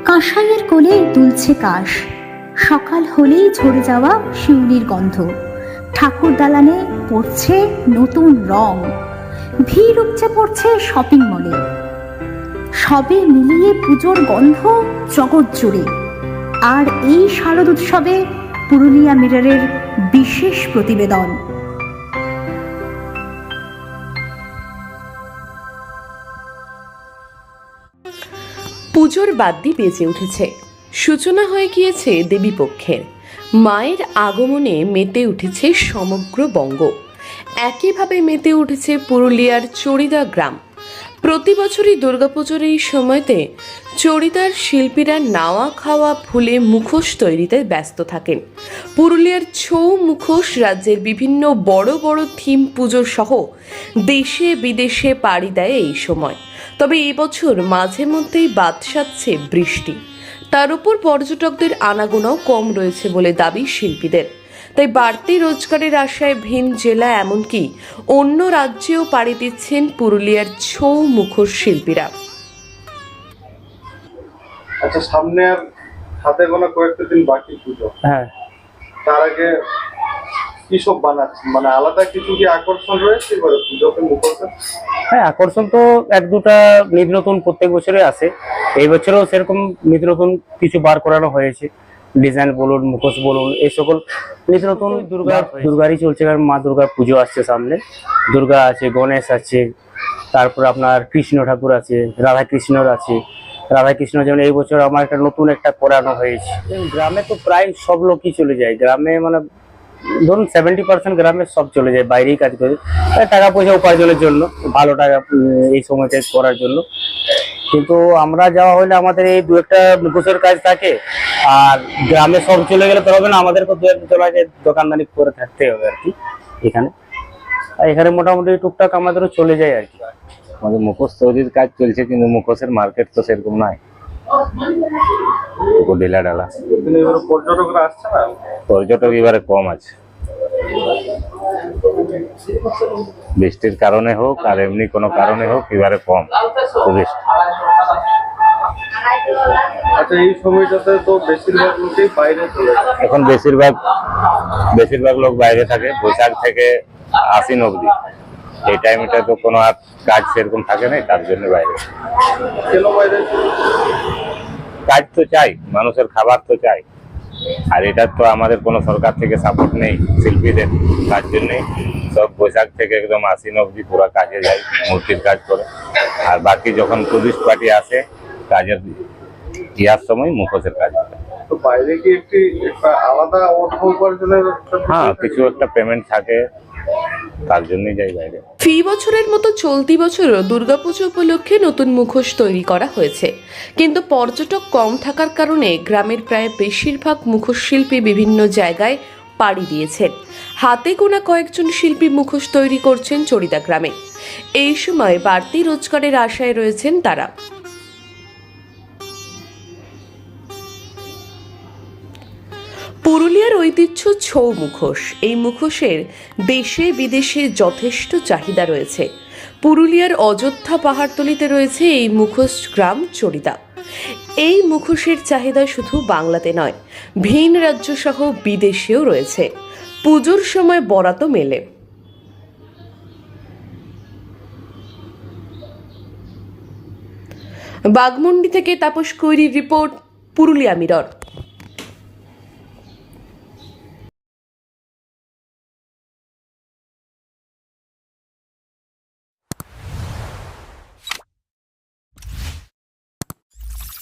কাঁসাইয়ের কোলে দুলছে কাশ, সকাল হলেই ঝরে যাওয়া শিউলির গন্ধ। ঠাকুর দালানে পড়ছে নতুন রং, ভিড় উপচে পড়ছে শপিং মলে। সবে মিলিয়ে পুজোর গন্ধ জগৎ জুড়ে। আর এই শারদ উৎসবে পুরুলিয়া মিররের বিশেষ প্রতিবেদন। পুজোর বাদ্যি বেজে উঠেছে, সূচনা হয়ে গিয়েছে দেবীপক্ষের। মায়ের আগমনে মেতে উঠেছে সমগ্র বঙ্গ। একইভাবে মেতে উঠেছে পুরুলিয়ার চড়িদা গ্রাম। প্রতি বছরই দুর্গাপুজোর এই সময়তে চড়িদার শিল্পীরা নাওয়া খাওয়া ভুলে মুখোশ তৈরিতে ব্যস্ত থাকেন। পুরুলিয়ার ছৌ মুখোশ রাজ্যের বিভিন্ন বড় বড় থিম পুজোর সহ দেশে বিদেশে পাড়ি দেয় এই সময়। তবে এবছর মাঝে মধ্যেই বাদ সাধছে বৃষ্টি, তার উপর পর্যটকদের আনাগোনাও কম রয়েছে বলে দাবি শিল্পীদের। তাই বাড়তি রোজগারের আশায় ভিন জেলা এমনকি অন্য রাজ্যেও পাড়ি দিচ্ছেন পুরুলিয়ার ছৌ মুখোশ শিল্পীরা। আচ্ছা, সামনে আর হাতে গোনা কয়েকটা দিন বাকি পুজো, হ্যাঁ, তার আগে কি সব বানাচ্ছেন? মানে আলাদা কিছু কি আকর্ষণ রয়েছে এবারে পুজোতে মুখোশে? হ্যাঁ, আকর্ষণ তো এক দুটা নিত্য নতুন প্রত্যেক বছরে আসে। এই বছরও সেরকম নিত্য নতুন কিছু বার করানো হয়েছে। ডিজাইন বলুন, মুখোশ বলুন, এই সকল নিত্য নতুন। দুর্গারই চলছে, কারণ মা দুর্গার পুজো আসছে সামনে। দুর্গা আছে, গণেশ আছে, তারপর আপনার কৃষ্ণ ঠাকুর আছে, রাধা কৃষ্ণর আছে। রাধা কৃষ্ণ যেমন এই বছর আমার একটা নতুন একটা করানো হয়েছে। গ্রামে তো প্রায় সব লোকই চলে যায় গ্রামে, মানে ধরুন 70% গ্রামে সব চলে যায়, বাইরেই কাজ করে টাকা পয়সা উপার্জনের জন্য, ভালো টাকা এই সময়টা করার জন্য। কিন্তু আমরা যাওয়া হলে আমাদের এই দু একটা মুখোশের কাজ থাকে, আর গ্রামে সব চলে গেলে তো হবে না, আমাদেরকে দু একটা জায়গায় দোকানদারি করে থাকতে হবে আর কি। এখানে মোটামুটি টুকটাক আমাদেরও চলে যায় আর কি। আমাদের মুখোশ তৈরির কাজ চলছে, কিন্তু মুখোশের মার্কেট তো সেরকম নাই, ঢিলা ঢালা। এবারে পর্যটকরা আসছে না? পর্যটক এবারে কম আছে, বৃষ্টির কারণে হোক আর এমনি কোনো কারণে হোক এবারে কম টুরিস্ট। আচ্ছা, এই সময়টাতে তো বেশিরভাগ লোকই বাইরে চলে যায়। এখন বেশিরভাগ লোক বাইরে থাকে, বৈশাখ থেকে আশ্বিন অবধি। এই টাইমটা তো কোনো আর কাজ সেরকম থাকে না, তার জন্য বাইরে। কেন বাইরে? কাজ তো চাই, মানুষের খাবার তো চাই, আর এটার তো আমাদের কোনো সরকার থেকে সাপোর্ট নেই শিল্পীদের। তার জন্যই সব বৈশাখ থেকে একদম আশ্বিন অবধি পুরো কাজে যায়, মূর্তির কাজ করে। আর বাকি যখন টুরিস্ট পার্টি আসে কাজের ইয়ার সময় মুখোশের কাজ করে। তো বাইরে কি একটা আলাদা অর্থ উপার্জনের হ্যাঁ, কিছু একটা পেমেন্ট থাকে, তার জন্যই যাই বাইরে। ফি বছরের মতো চলতি বছরও দুর্গাপুজো উপলক্ষে নতুন মুখোশ তৈরি করা হয়েছে, কিন্তু পর্যটক কম থাকার কারণে গ্রামের প্রায় বেশিরভাগ মুখোশ শিল্পী বিভিন্ন জায়গায় পাড়ি দিয়েছেন। হাতে গোনা কয়েকজন শিল্পী মুখোশ তৈরি করছেন চড়িদা গ্রামে। এই সময় বাড়তি রোজগারের আশায় রয়েছেন তারা। পুরুলিয়ার ঐতিহ্য ছৌ মুখোশ। এই মুখোশের দেশে বিদেশে যথেষ্ট চাহিদা রয়েছে। পুরুলিয়ার অযোধ্যা পাহাড়তলিতে রয়েছে এই মুখোশ গ্রাম চড়িদা। এই মুখোশের চাহিদা শুধু বাংলাতে নয়, ভিন রাজ্য সহ বিদেশেও রয়েছে। পুজোর সময় বরাতও মেলে। বাগমুন্ডি থেকে তাপস কৈরির রিপোর্ট, পুরুলিয়া মিরর।